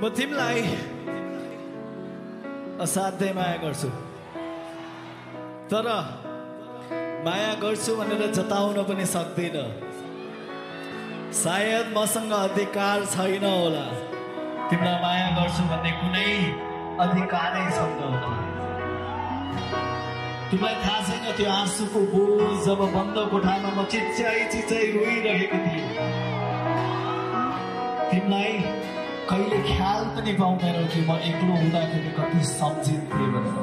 म तिमीलाई असाध्यै माया गर्छु, तर माया गर्छु भनेर जताउन पनि सक्दिन। सायद मसँग अधिकार छैन होला, तिमीलाई माया गर्छु भन्ने कुनै अधिकारै छैन होला। तिमीलाई थाहा छैन त्यो आँसुको बोझ जब बन्द कोठामा म चिच्याइ रोइरहेको थिएँ, तिमीलाई कहिले ख्याल पनि पाउँदैनौ कि म एक्लो हुँदाखेरि कति सम्झिन्थेँ भनेर।